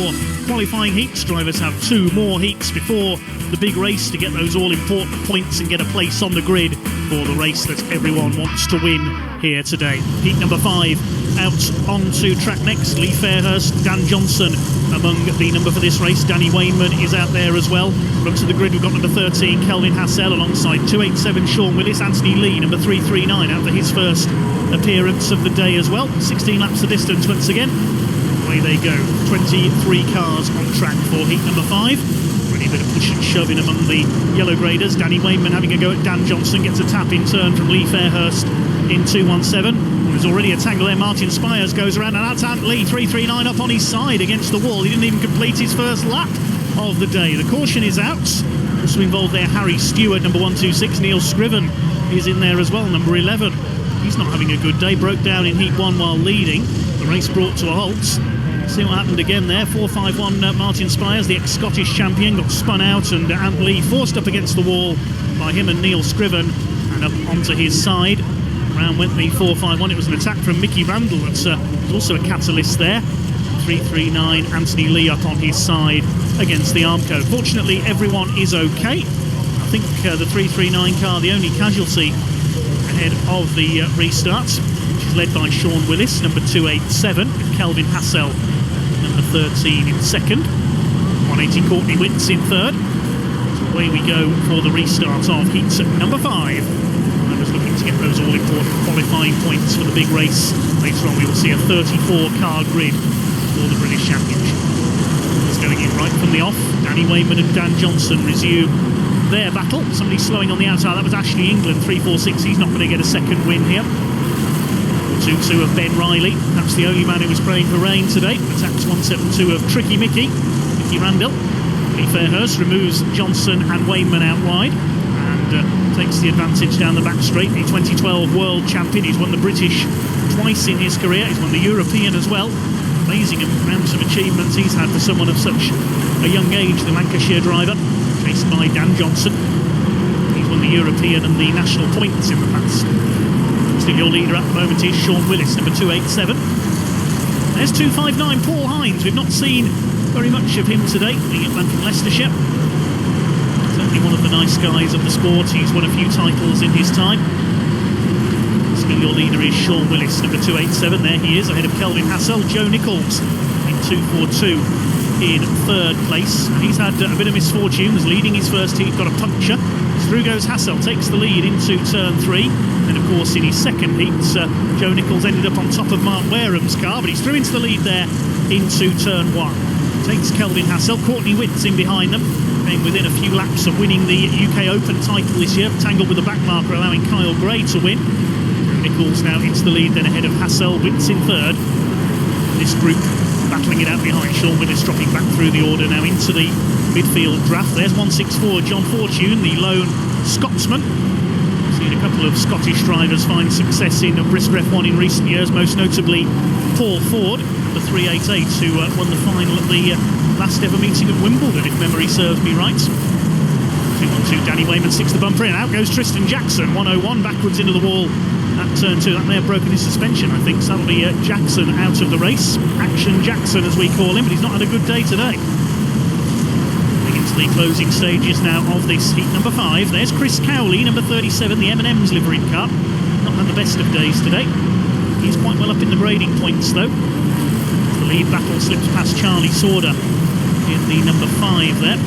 qualifying heats. Drivers have 2 more heats before the big race to get those all-important points and get a place on the grid for the race that everyone wants to win here today. Heat number 5 out onto track next. Lee Fairhurst, Dan Johnson among the number for this race. Danny Wainman is out there as well. Looks at the grid, we've got number 13 Kelvin Hassell alongside 287 Sean Willis. Anthony Lee, number 339, out for his first appearance of the day as well. 16 laps the distance once again. Away they go. 23 cars on track for heat number 5. Really a bit of push and shove in among the yellow graders. Danny Wainman having a go at Dan Johnson, gets a tap in turn from Lee Fairhurst in 217. There's already a tangle there. Martin Spires goes around, and that's Ant Lee, 339 up on his side against the wall. He didn't even complete his first lap of the day. The caution is out. Also involved there, Harry Stewart, number 126. Neil Scriven is in there as well, number 11. He's not having a good day. Broke down in heat 1 while leading. The race brought to a halt. See what happened again there. 451 Martin Spires, the ex-Scottish champion, got spun out, and Ant Lee forced up against the wall by him and Neil Scriven, and up onto his side. Round went the 451. It was an attack from Mickey Randall that was also a catalyst there. 339 Anthony Lee up on his side against the Armco. Fortunately, everyone is okay. I think the 339 car, the only casualty ahead of the restart, which is led by Sean Willis, number 287, and Kelvin Hassell, number 13 in second. 180 Courtney Witts in third. So away we go for the restart of heat number 5. Looking to get those all-important qualifying points for the big race. Later on we will see a 34-car grid for the British Championship. It's going in right from the off. Danny Wainman and Dan Johnson resume their battle. Somebody slowing on the outside. That was Ashley England, 346. He's not going to get a second win here. 2-2 of Ben Riley. That's the only man who was praying for rain today. Attacks 172 of Tricky Mickey Randall. Lee Fairhurst removes Johnson and Wainman out wide. Takes the advantage down the back straight. The 2012 world champion. He's won the British twice in his career. He's won the European as well. Amazing amounts of achievements he's had for someone of such a young age, the Lancashire driver, chased by Dan Johnson. He's won the European and the national points in the past. It's So your leader at the moment is Sean Willis, number 287. There's 259, Paul Hines. We've not seen very much of him today, the young man from Leicestershire. Certainly one of the nice guys of the sport. He's won a few titles in his time. So your leader is Sean Willis, number 287. There he is, ahead of Kelvin Hassell. Joe Nickolls in 242 in third place. He's had a bit of misfortune, was leading his first heat, got a puncture. Through goes Hassell, takes the lead into turn 3. And of course in his second heat, Joe Nickolls ended up on top of Mark Wareham's car, but he's through into the lead there into turn 1. Takes Kelvin Hassell, Courtney Witts in behind them, came within a few laps of winning the UK Open title this year, tangled with the back marker, allowing Kyle Gray to win. Nickolls now into the lead then ahead of Hassell, Witts in third. This group battling it out behind. Sean Willis dropping back through the order now into the midfield draft. There's 164, John Fortune, the lone Scotsman. Seen a couple of Scottish drivers find success in Brisca F1 in recent years, most notably Paul Ford, the 388, who won the final at the last ever meeting at Wimbledon, if memory serves me right. 212, Danny Wainman sticks the bumper in. Out goes Tristan Jackson, 101 backwards into the wall at turn 2. That may have broken his suspension, I think, so that'll be Jackson out of the race. Action Jackson, as we call him, but he's not had a good day today. Into the closing stages now of this heat number 5. There's Chris Cowley, number 37, the M&M's liveried car. Not had the best of days today. He's quite well up in the grading points though. The lead battle slips past Charlie Sauder in the number 5 there.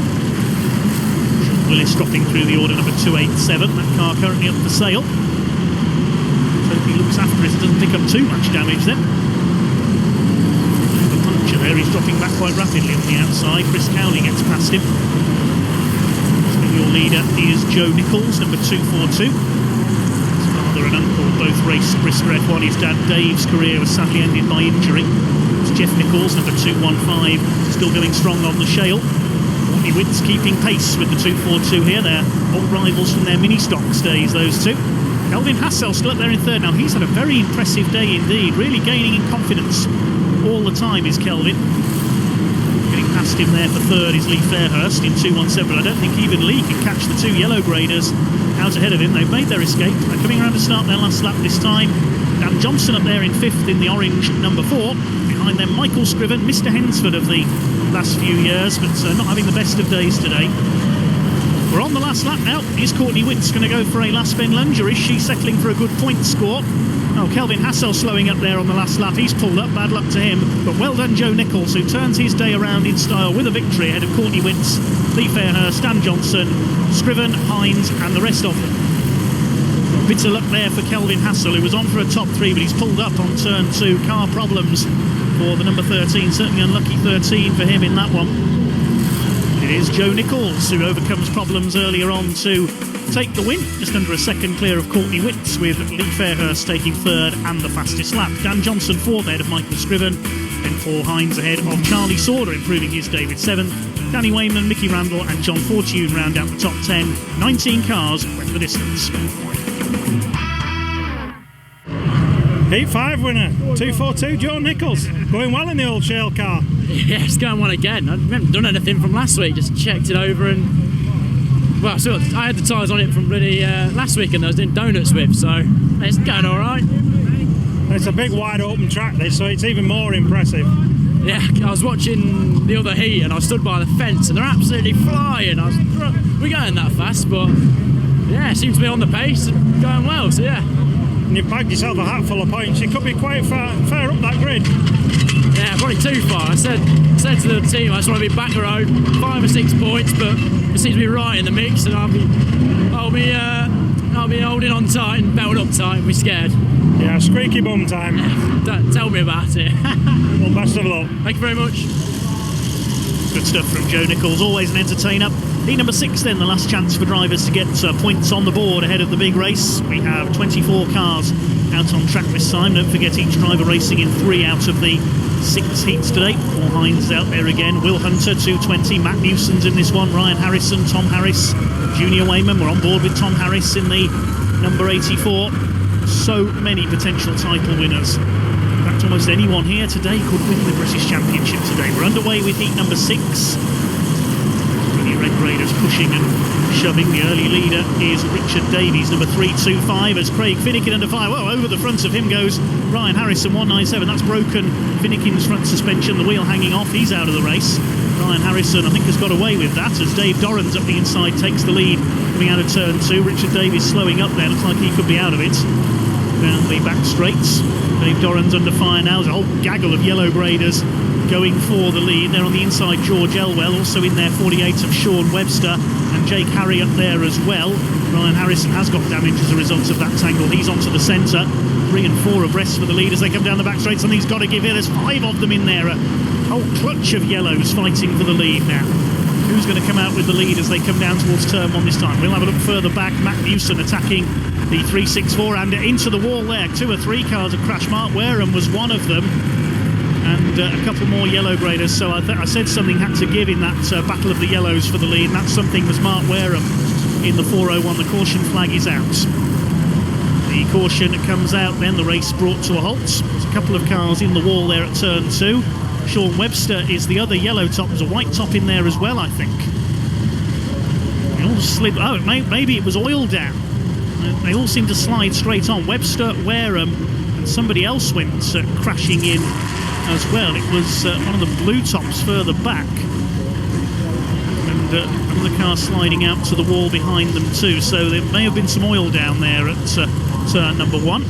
Willis dropping through the order, number 287. That car currently up for sale. So he looks after it, doesn't pick up too much damage then. The puncture there, he's dropping back quite rapidly on the outside. Chris Cowley gets past him. So your leader is Joe Nickolls, number 242. His father and uncle both raced Brisca F1. His dad Dave's career was sadly ended by injury. It's Jeff Nickolls, number 215, still going strong on the shale. Courtney Witts keeping pace with the 242 here. They're old rivals from their mini stocks days, those two. Kelvin Hassell still up there in third now. He's had a very impressive day indeed, really gaining in confidence all the time is Kelvin. Getting past him there for third is Lee Fairhurst in 217, but I don't think even Lee can catch the two yellow graders out ahead of him. They've made their escape. They're coming around to start their last lap this time. Dan Johnson up there in 5th in the orange number 4. Behind them Michael Scriven, Mr Hednesford of the last few years, but not having the best of days today. We're on the last lap now. Is Courtney Witts going to go for a last spin lunge, or is she settling for a good point score? Oh, Kelvin Hassell slowing up there on the last lap. He's pulled up, bad luck to him. But well done Joe Nickolls, who turns his day around in style with a victory ahead of Courtney Witts, Lee Fairhurst, Dan Johnson, Scriven, Hines and the rest of them. Bitter luck there for Kelvin Hassell, who was on for a top 3, but he's pulled up on turn 2. Car problems for the number 13. Certainly unlucky 13 for him in that one. It is Joe Nickolls who overcomes problems earlier on to take the win, just under a second clear of Courtney Witts, with Lee Fairhurst taking third and the fastest lap. Dan Johnson fourth ahead of Michael Scriven, then Paul Hines ahead of Charlie Sauder, improving his day with 7th. Danny Wainman, Mickey Randall and John Fortune round out the top 10. 19 cars went the distance. Heat 5 winner, 242, Joe Nickolls. Going well in the old shale car. Yeah, it's going well again. I haven't done anything from last week, just checked it over and... Well, so I had the tyres on it from bloody last week and I was doing donuts with, so it's going alright. It's a big wide open track this, so it's even more impressive. Yeah, I was watching the other heat and I stood by the fence and they're absolutely flying. We're going that fast, but yeah, it seems to be on the pace and going well, so yeah. And you've bagged yourself a hat full of points. You could be quite fair up that grid. Yeah, probably too far. I said to the team I just want to be back road, 5 or 6 points, but it seems to be right in the mix, and I'll be holding on tight and belted up tight and be scared. Yeah, squeaky bum time. Tell me about it. Well, best of luck. Thank you very much. Good stuff from Joe Nickolls, always an entertainer. Heat number 6 then, the last chance for drivers to get points on the board ahead of the big race. We have 24 cars out on track this time. Don't forget each driver racing in 3 out of the 6 heats today. Paul Hines is out there again. Will Hunter, 220. Matt Newson's in this one. Ryan Harrison, Tom Harris, Junior Wainman. We're on board with Tom Harris in the number 84. So many potential title winners. In fact, almost anyone here today could win the British Championship today. We're underway with heat number 6. Red graders pushing and shoving. The early leader is Richard Davies, number 325, as Craig Finnikin under fire. Well, over the front of him goes Ryan Harrison, 197. That's broken Finnikin's front suspension, the wheel hanging off. He's out of the race. Ryan Harrison, I think, has got away with that as Dave Dorans up the inside takes the lead coming out of turn 2. Richard Davies slowing up there. Looks like he could be out of it. Down the back straights. Dave Dorans under fire now. There's a whole gaggle of yellow graders going for the lead. They're on the inside, George Elwell, also in there 48 of Sean Webster, and Jake Harrhy up there as well. Ryan Harrison has got damage as a result of that tangle. He's onto the centre. 3 and 4 abreast for the lead as they come down the back straight. Something's got to give here. There's 5 of them in there. A whole clutch of yellows fighting for the lead now. Who's going to come out with the lead as they come down towards turn 1 this time? We'll have a look further back. Matt Newson attacking the 364 and into the wall there. 2 or 3 cars have crashed. Mark Wareham was one of them, and a couple more yellow graders. So I said something had to give in that battle of the yellows for the lead, and that something was Mark Wareham in the 401. The caution flag is out. The caution comes out then, the race brought to a halt. There's a couple of cars in the wall there at turn 2. Sean Webster is the other yellow top. There's a white top in there as well, I think. They all slid. Oh, maybe it was oil down. They all seem to slide straight on. Webster, Wareham, and somebody else went crashing in as well. It was one of the blue tops further back. And another car sliding out to the wall behind them too. So there may have been some oil down there at turn number 1.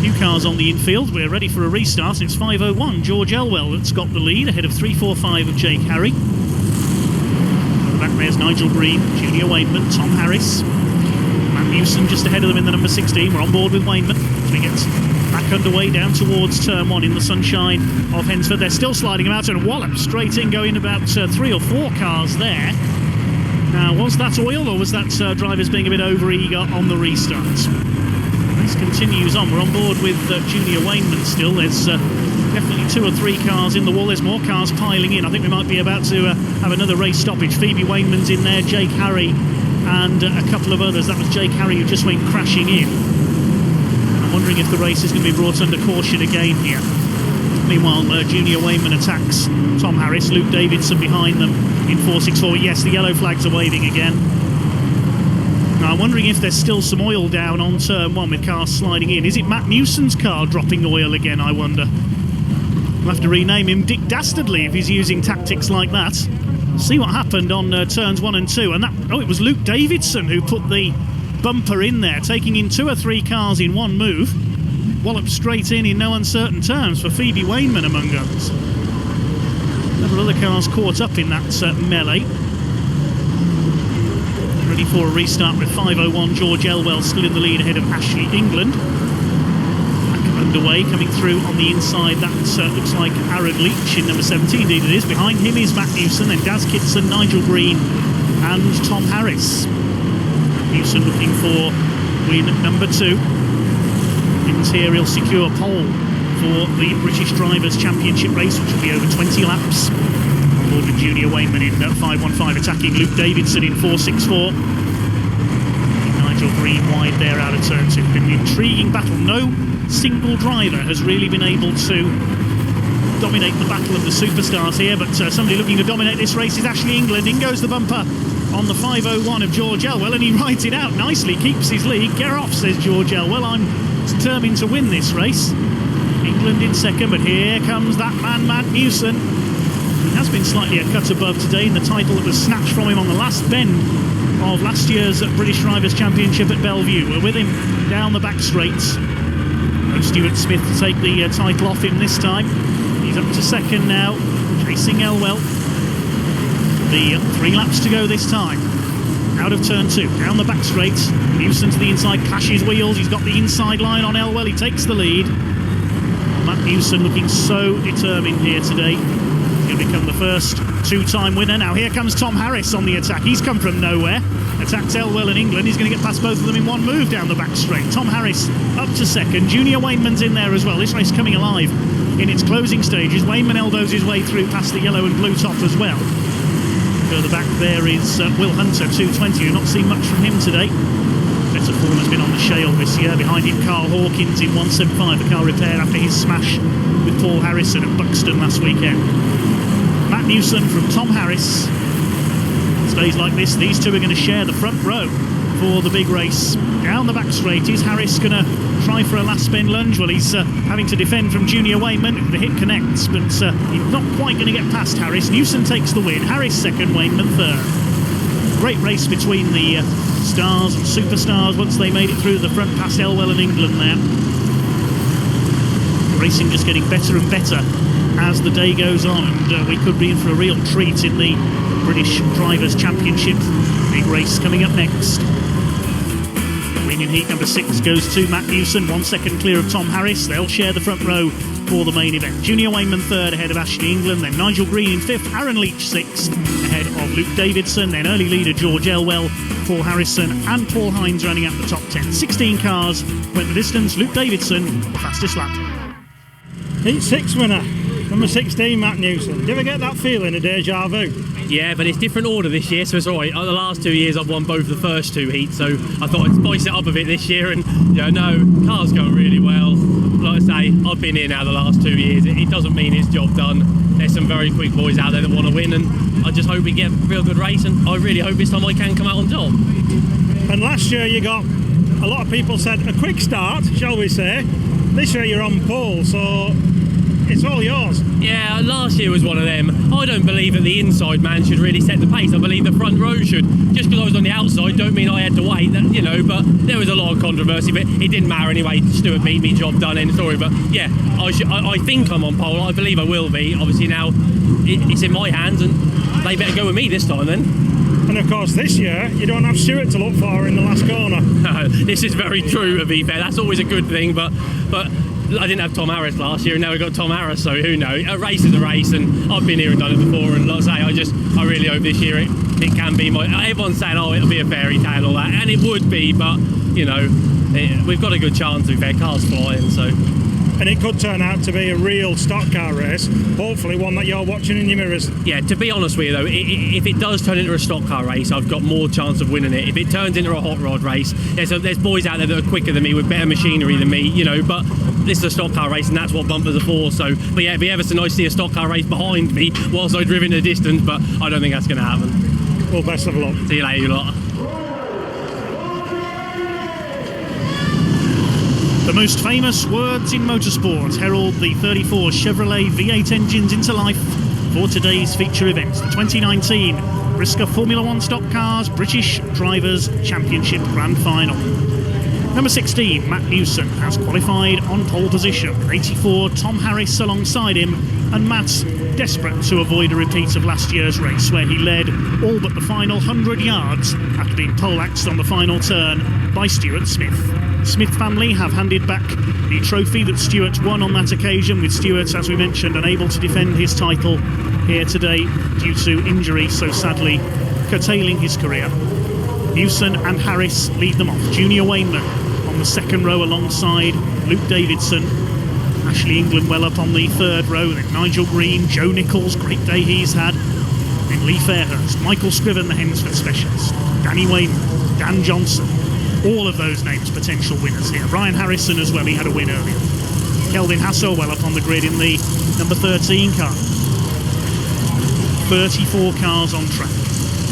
Few cars on the infield. We're ready for a restart. It's 5:01. George Elwell that's got the lead ahead of 345 of Jake Harrhy. On the back there's Nigel Green, Junior Wainman, Tom Harris, Matt Newson just ahead of them in the number 16. We're on board with Wainman as we get back underway down towards turn 1 in the sunshine of Hednesford. They're still sliding them out and wallop straight in, going about 3 or 4 cars there. Now, was that oil or was that drivers being a bit over-eager on the restart? This continues on. We're on board with Junior Wainman still. There's definitely 2 or 3 cars in the wall. There's more cars piling in. I think we might be about to have another race stoppage. Phoebe Wainman's in there, Jake Harrhy, and a couple of others. That was Jake Harrhy who just went crashing in. I'm wondering if the race is going to be brought under caution again here. Meanwhile, Junior Wainman attacks Tom Harris, Luke Davidson behind them in 464. Yes, the yellow flags are waving again. Now, I'm wondering if there's still some oil down on turn 1 with cars sliding in. Is it Matt Newson's car dropping oil again, I wonder? We'll have to rename him Dick Dastardly if he's using tactics like that. See what happened on turns 1 and 2. And it was Luke Davidson who put the bumper in there, taking in 2 or 3 cars in one move. Walloped straight in no uncertain terms for Phoebe Wainman among others. Several other cars caught up in that melee. Ready for a restart with 5:01. George Elwell still in the lead ahead of Ashley England. Back underway, coming through on the inside. That looks like Aaron Leach in number 17. Indeed it is. Behind him is Matt Newson, then Daz Kitson, Nigel Green, and Tom Harris. Newson looking for win number 2. Here he'll secure pole for the British Drivers' Championship race, which will be over 20 laps. On board with Junior Wainman in 515, attacking Luke Davidson in 464. Nigel Green wide there out of turn 2. Been an intriguing battle. No single driver has really been able to dominate the battle of the superstars here, but somebody looking to dominate this race is Ashley England. In goes the bumper on the 5:01 of George Elwell, and he rides it out nicely, keeps his lead. Get off, says George Elwell. I'm determined to win this race. England in second, but here comes that man, Matt Newson. He has been slightly a cut above today in the title that was snatched from him on the last bend of last year's British Drivers' Championship at Bellevue. We're with him down the back straights. No Stuart Smith to take the title off him this time. He's up to second now, chasing Elwell. The 3 laps to go this time. Out of turn 2, down the back straight. Newson to the inside, clashes wheels. He's got the inside line on Elwell. He takes the lead. Matt Newson looking so determined here today. He'll become the first 2-time winner. Now here comes Tom Harris on the attack. He's come from nowhere. Attacks Elwell and England. He's going to get past both of them in one move down the back straight. Tom Harris up to second. Junior Wainman's in there as well. This race coming alive in its closing stages. Wainman elbows his way through past the yellow and blue top as well. Further back there is Will Hunter, 220. We've not seen much from him today. Better form has been on the shale this year. Behind him, Carl Hawkins in 175. The car repaired after his smash with Paul Harrison at Buxton last weekend. Matt Newson from Tom Harris These days like this, these two are going to share the front row for the big race. Down the back straight, is Harris going to try for a last spin lunge? Well, he's having to defend from Junior Wainman. The hit connects, but he's not quite going to get past Harris. Newson takes the win. Harris second, Wainman third. Great race between the stars and superstars once they made it through the front past Elwell and England there. The racing just getting better and better as the day goes on, and we could be in for a real treat in the British Drivers' Championship. Big race coming up next. Winning heat number 6 goes to Matt Newson, 1 second clear of Tom Harris. They'll share the front row for the main event. Junior Wainman third ahead of Ashley England, then Nigel Green in 5th, Aaron Leach 6th ahead of Luke Davidson, then early leader George Elwell, Paul Harrison and Paul Hines running out the top 10. 16 cars went the distance. Luke Davidson, the fastest lap. Heat 6 winner, number 16, Matt Newson. Do you ever get that feeling of deja vu? Yeah, but it's different order this year, so it's all right. The last 2 years I've won both the first 2 heats, so I thought I'd spice it up a bit this year. And car's going really well. Like I say, I've been here now the last 2 years. It doesn't mean it's job done. There's some very quick boys out there that want to win, and I just hope we get a real good race, and I really hope this time I can come out on top. And last year you got, a lot of people said, a quick start, shall we say. This year you're on pole, so it's all yours. Yeah, last year was one of them. I don't believe that the inside man should really set the pace. I believe the front row should. Just because I was on the outside don't mean I had to wait, but there was a lot of controversy, but it didn't matter anyway. Stuart beat me, job done, end of story. But yeah, I think I'm on pole. I believe I will be. Obviously now it's in my hands, and they better go with me this time then. And of course this year you don't have Stuart to look for in the last corner. No, this is very true, to be fair. That's always a good thing, but I didn't have Tom Harris last year, and now we've got Tom Harris, so who knows? A race is a race, and I've been here and done it before, and like I say, I really hope this year it can be everyone's saying, it'll be a fairy tale, all that, and it would be, but we've got a good chance, to be fair. Cars flying, so. And it could turn out to be a real stock car race, hopefully one that you're watching in your mirrors. Yeah, to be honest with you though, if it does turn into a stock car race, I've got more chance of winning it. If it turns into a hot rod race, there's boys out there that are quicker than me with better machinery than me, but this is a stock car race, and that's what bumpers are for. So, but yeah, it'd be ever so nice to see a stock car race behind me whilst I driven the distance, but I don't think that's going to happen. Well, best of luck. See you later, you lot. The most famous words in motorsport herald the 34 Chevrolet V8 engines into life for today's feature event, the 2019 Brisca Formula 1 Stock Cars British Drivers' Championship Grand Final. Number 16, Matt Newson, has qualified on pole position. 84, Tom Harris alongside him, and Matt's desperate to avoid a repeat of last year's race, where he led all but the final 100 yards after being pole-axed on the final turn by Stuart Smith. The Smith family have handed back the trophy that Stuart won on that occasion, with Stuart, as we mentioned, unable to defend his title here today due to injury, so sadly curtailing his career. Newson and Harris lead them off. Junior Wainman on the second row alongside Luke Davidson. Ashley England well up on the third row. Then Nigel Green, Joe Nickolls, great day he's had. Then Lee Fairhurst, Michael Scriven, the Hednesford specialist, Danny Wainman, Dan Johnson. All of those names potential winners here. Ryan Harrison as well, he had a win earlier. Kelvin Hassell well up on the grid in the number 13 car. 34 cars on track.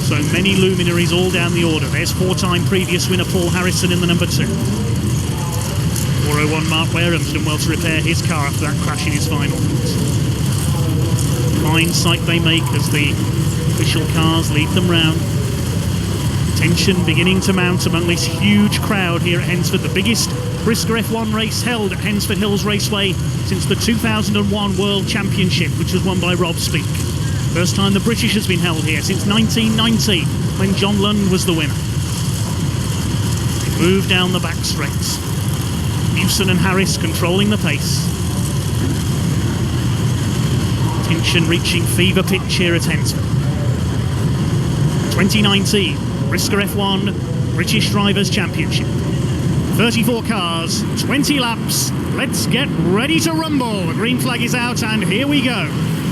So many luminaries all down the order. There's 4-time previous winner Paul Harrison in the number 2. 401 Mark Wareham's done well to repair his car after that crash in his final. Fine sight they make as the official cars lead them round. Tension beginning to mount among this huge crowd here at Hednesford, the biggest Brisca F1 race held at Hednesford Hills Raceway since the 2001 World Championship, which was won by Rob Speak. First time the British has been held here since 1990, when John Lund was the winner. They move down the back straights. Newson and Harris controlling the pace. Tension reaching fever pitch here at Hednesford. 2019 Brisca F1 British Drivers' Championship. 34 cars, 20 laps. Let's get ready to rumble. The green flag is out, and here we go.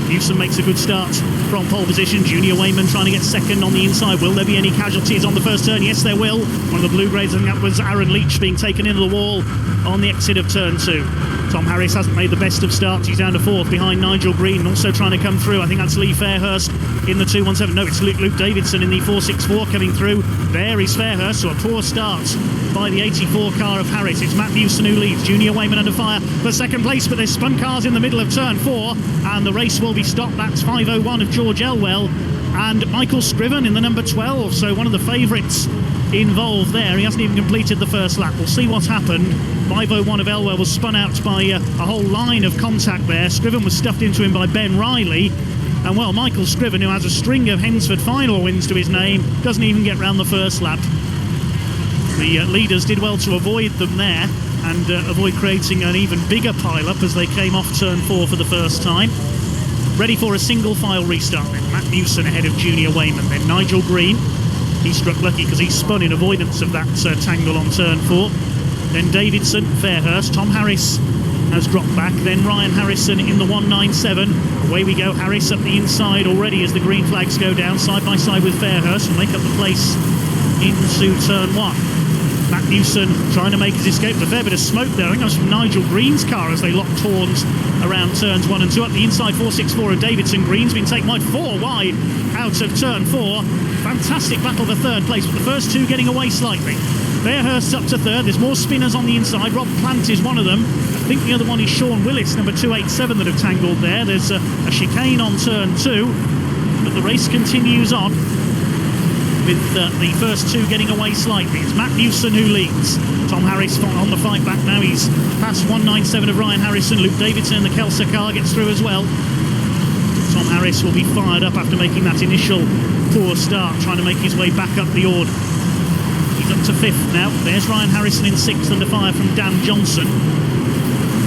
Newson makes a good start from pole position. Junior Wainman trying to get second on the inside. Will there be any casualties on the first turn? Yes, there will. One of the blue grades, I think that was Aaron Leach being taken into the wall. on the exit of turn 2. Tom Harris hasn't made the best of starts. He's down to 4th behind Nigel Green, also trying to come through. I think that's Lee Fairhurst in the 217. No, it's Luke Davidson in the 464 coming through. There is Fairhurst, so a poor start by the 84 car of Harris. It's Matt Newson who leads. Junior Wainman under fire for second place, but there's spun cars in the middle of turn 4, and the race will be stopped. That's 501 of George Elwell and Michael Scriven in the number 12, so one of the favourites involved there. He hasn't even completed the first lap. We'll see what's happened. 501 of Elwell was spun out by a whole line of contact there. Scriven was stuffed into him by Ben Riley, and well, Michael Scriven, who has a string of Hednesford final wins to his name, doesn't even get round the first lap. The leaders did well to avoid them there and avoid creating an even bigger pile-up as they came off turn 4 for the first time. Ready for a single file restart then. Matt Newson ahead of Junior Wainman, then Nigel Green. He struck lucky because he spun in avoidance of that tangle on turn 4. Then Davidson, Fairhurst, Tom Harris has dropped back, then Ryan Harrison in the 197. Away we go, Harris up the inside already as the green flags go down, side by side with Fairhurst, and make up the place into turn 1. Matt Newson trying to make his escape with a fair bit of smoke there. I think that was from Nigel Green's car as they locked horns around turns 1 and 2. Up the inside, 464 of Davidson. Green's been taken wide, 4 wide out of turn 4. Fantastic battle for third place, but the first two getting away slightly. Fairhurst up to third. There's more spinners on the inside. Rob Plant is one of them. I think the other one is Sean Willis, number 287, that have tangled there. There's a chicane on turn 2, but the race continues on, with the first two getting away slightly. It's Matt Newson who leads. Tom Harris on the fight back now. He's past 197 of Ryan Harrison. Luke Davidson in the Kelsa car gets through as well. Tom Harris will be fired up after making that initial poor start, trying to make his way back up the order. He's up to 5th now. There's Ryan Harrison in 6th under fire from Dan Johnson.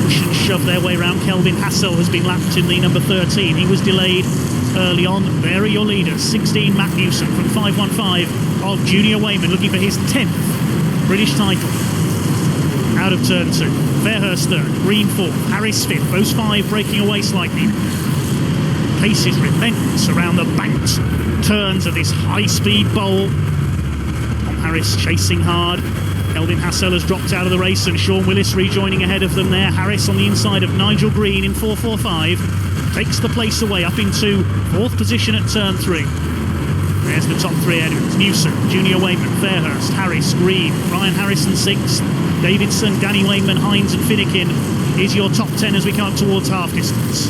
Push and shove their way round. Kelvin Hassell has been lapped in the number 13. He was delayed early on. There are your leaders. 16 Matt Newson from 515 of Junior Wainman, looking for his 10th British title. Out of turn 2. Fairhurst 3rd, Green 4th, Harris 5th. Those 5 breaking away slightly. Pace is relentless around the banked turns of this high-speed bowl. Tom Harris chasing hard. Kelvin Hassell has dropped out of the race, and Sean Willis rejoining ahead of them there. Harris on the inside of Nigel Green in 445. Takes the place away up into 4th position at turn 3. There's the top 3 entrants. Newson, Junior Wainman, Fairhurst, Harris, Green, Ryan Harrison 6th, Davidson, Danny Wainman, Hines and Finnikin is your top 10 as we come up towards half distance.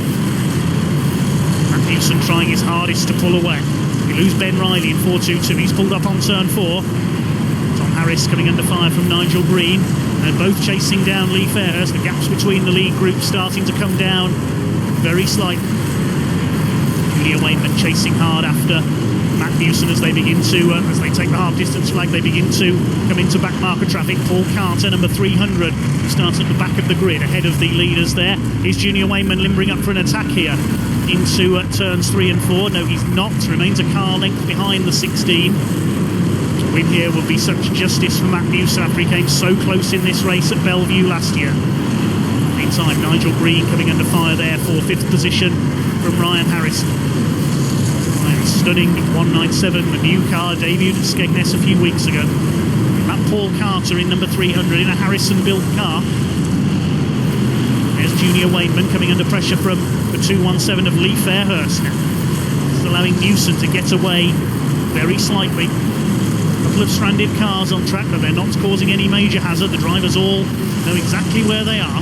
Matt Newson trying his hardest to pull away. We lose Ben Riley in 422. He's pulled up on turn 4. Tom Harris coming under fire from Nigel Green. They're both chasing down Lee Fairhurst. The gaps between the lead groups starting to come down very slightly. Junior Wainman chasing hard after Matt Newson as they begin to, as they take the half distance flag, they begin to come into back marker traffic. Paul Carter, number 300, starts at the back of the grid ahead of the leaders there. Is Junior Wainman limbering up for an attack here into turns 3 and 4? No, he's not. Remains a car length behind the 16. To win here would be such justice for Matt Newson after he came so close in this race at Bellevue last year. Meantime, Nigel Green coming under fire there for 5th position from Ryan Harrison. Stunning 197, the new car debuted at Skegness a few weeks ago. That Paul Carter in number 300 in a Harrison-built car. There's Junior Wainman coming under pressure from the 217 of Lee Fairhurst now. This is allowing Newson to get away very slightly. A couple of stranded cars on track, but they're not causing any major hazard. The drivers all know exactly where they are.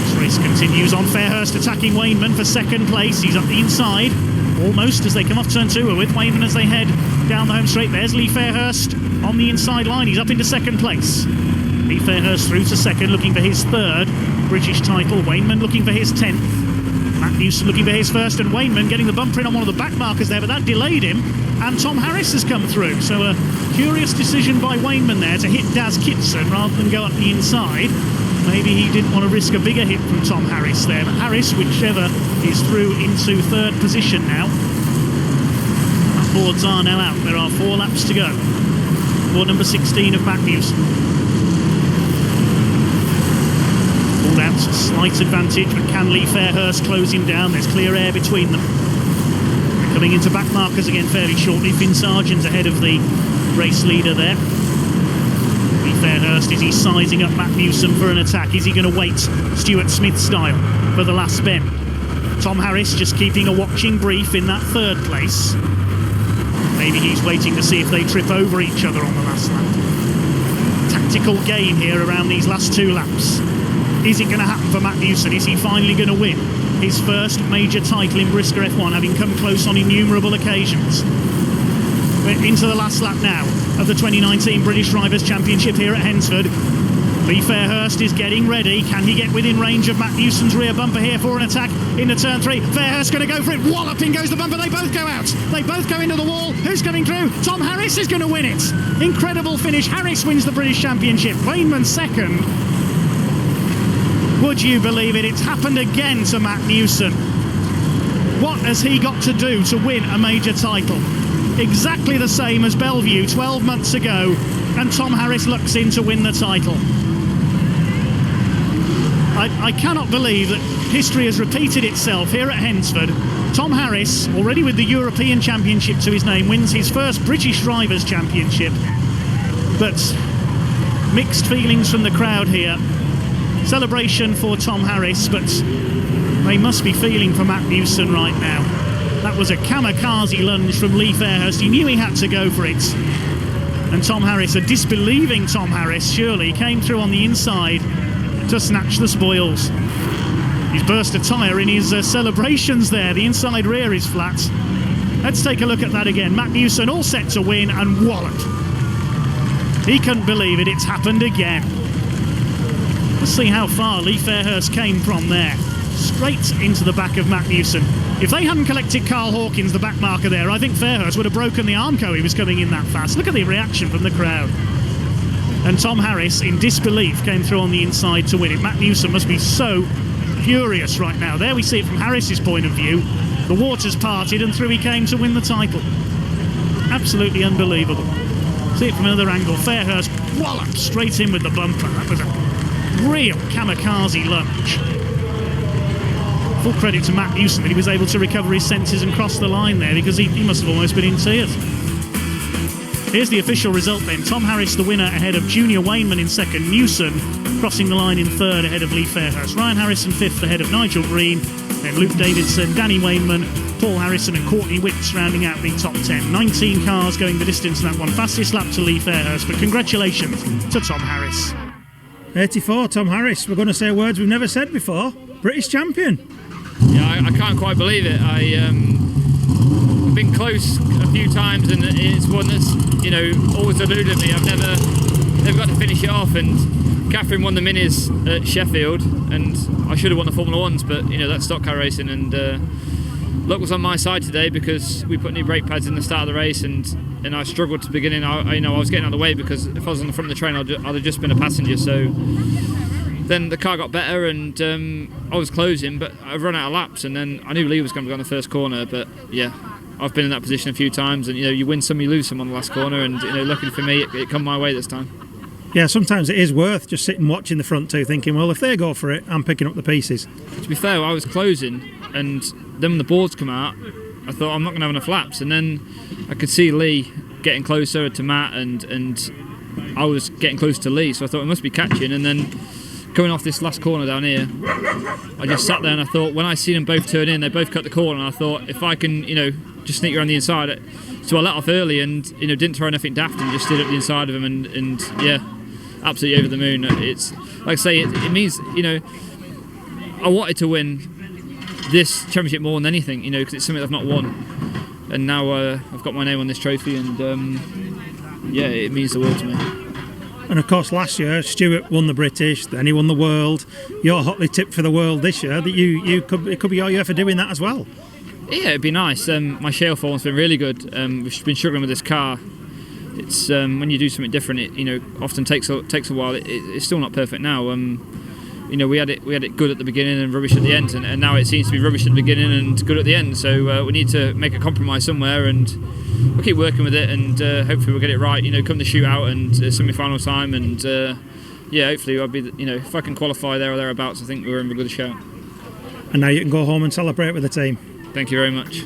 This race continues on. Fairhurst attacking Wainman for 2nd place. He's up the inside almost as they come off turn 2. We're with Wainman as they head down the home straight. There's Lee Fairhurst on the inside line. He's up into 2nd place. Lee Fairhurst through to 2nd, looking for his 3rd British title. Wainman looking for his 10th. Matt Newson looking for his 1st, and Wainman getting the bumper in on one of the back markers there, but that delayed him, and Tom Harris has come through. So a curious decision by Wainman there to hit Daz Kitson rather than go up the inside. Maybe he didn't want to risk a bigger hit from Tom Harris there, but Harris, whichever, is through into 3rd position now. That boards are now out. There are 4 laps to go for number 16 of Matt Newson. Pulled out slight advantage, but can Lee Fairhurst close him down? There's clear air between them. They're coming into back markers again fairly shortly. Finn Sargent's ahead of the race leader there. Lee Fairhurst. Is he sizing up Matt Newson for an attack? Is he going to wait Stuart Smith style for the last spin? Tom Harris just keeping a watching brief in that third place. Maybe he's waiting to see if they trip over each other on the last lap. Tactical game here around these last 2 laps. Is it going to happen for Matt Newson? Is he finally going to win his first major title in Brisca F1, having come close on innumerable occasions? We're into the last lap now of the 2019 British Drivers' Championship here at Hednesford. Lee Fairhurst is getting ready. Can he get within range of Matt Newson's rear bumper here for an attack into turn 3? Fairhurst going to go for it. Walloping goes the bumper. They both go out. They both go into the wall. Who's coming through? Tom Harris is going to win it. Incredible finish. Harris wins the British Championship. Wainman second. Would you believe it? It's happened again to Matt Newson. What has he got to do to win a major title? Exactly the same as Bellevue 12 months ago, and Tom Harris looks in to win the title. I cannot believe that history has repeated itself here at Hednesford. Tom Harris, already with the European Championship to his name, wins his first British Drivers' Championship. But mixed feelings from the crowd here. Celebration for Tom Harris, but they must be feeling for Matt Newson right now. That was a kamikaze lunge from Lee Fairhurst. He knew he had to go for it. And Tom Harris, a disbelieving Tom Harris, surely came through on the inside to snatch the spoils. He's burst a tyre in his celebrations there. The inside rear is flat. Let's take a look at that again. Matt Newson all set to win and walloped. He couldn't believe it. It's happened again. Let's see how far Lee Fairhurst came from there. Straight into the back of Matt Newson. If they hadn't collected Carl Hawkins, the back marker there, I think Fairhurst would have broken the Armco. He was coming in that fast. Look at the reaction from the crowd. And Tom Harris, in disbelief, came through on the inside to win it. Matt Newson must be so furious right now. There we see it from Harris's point of view. The waters parted and through he came to win the title. Absolutely unbelievable. See it from another angle. Fairhurst walloped straight in with the bumper. That was a real kamikaze lunge. Full credit to Matt Newson that he was able to recover his senses and cross the line there, because he must have almost been in tears. Here's the official result then. Tom Harris the winner ahead of Junior Wainman in second. Newson crossing the line in third ahead of Lee Fairhurst. Ryan Harrison fifth ahead of Nigel Green. Then Luke Davidson, Danny Wainman, Paul Harrison and Courtney Witts rounding out the top 10. 19 cars going the distance in that one. Fastest lap to Lee Fairhurst, but congratulations to Tom Harris. 84, Tom Harris. We're going to say words we've never said before. British champion. Yeah, I can't quite believe it. I've been close a few times, and it's one that's, always eluded me. I've never got to finish it off. And Catherine won the minis at Sheffield, and I should have won the Formula Ones, but that's stock car racing. And luck was on my side today because we put new brake pads in the start of the race, and I struggled to begin. I was getting out of the way because if I was on the front of the train, I'd have just been a passenger. So then the car got better, and I was closing, but I've run out of laps, and then I knew Lee was going to go on the first corner. But yeah, I've been in that position a few times, and you win some, you lose some on the last corner, and luckily for me, it come my way this time. Yeah, sometimes it is worth just sitting watching the front two, thinking, well, if they go for it, I'm picking up the pieces. To be fair, I was closing, and then when the boards come out, I thought I'm not going to have enough laps, and then I could see Lee getting closer to Matt, and I was getting close to Lee, so I thought it must be catching, and then coming off this last corner down here, I just sat there and I thought, when I seen them both turn in, they both cut the corner, and I thought if I can, just sneak around the inside. So I let off early and didn't throw anything daft and just stood up the inside of him, and yeah, absolutely over the moon. It's like I say, it means I wanted to win this championship more than anything, because it's something I've not won, and now I've got my name on this trophy, and yeah, it means the world to me. And of course, last year Stuart won the British, then he won the world. You're hotly tipped for the world this year. That it could be your year for doing that as well. Yeah, it'd be nice. My shale form's been really good. We've been struggling with this car. It's when you do something different, it often takes a while. It's still not perfect now. We had it good at the beginning and rubbish at the end, and now it seems to be rubbish at the beginning and good at the end. So we need to make a compromise somewhere, and we'll keep working with it, and hopefully we'll get it right. Come the shootout and semi-final time, and yeah, hopefully I'll be. If I can qualify there or thereabouts, I think we're in a good shout. And now you can go home and celebrate with the team. Thank you very much.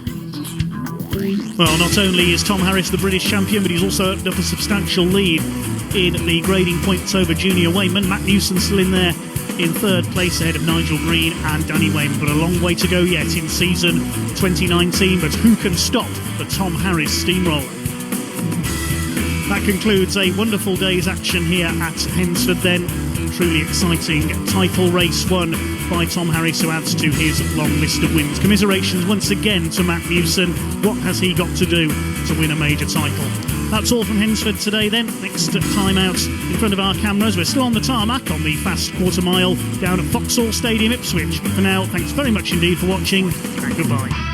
Well, not only is Tom Harris the British champion, but he's also opened up a substantial lead in the grading points over junior Wainman. Matt Newson still in there in third place ahead of Nigel Green and Danny Wainman, but a long way to go yet in season 2019. But who can stop the Tom Harry's steamroller? That concludes a wonderful day's action here at Hednesford then. Truly exciting title race won by Tom Harrhy, who adds to his long list of wins. Commiserations once again to Matt Newson. What has he got to do to win a major title? That's all from Hednesford today then. Next time out in front of our cameras, we're still on the tarmac on the fast quarter mile down at Vauxhall Stadium, Ipswich. For now, thanks very much indeed for watching, and goodbye.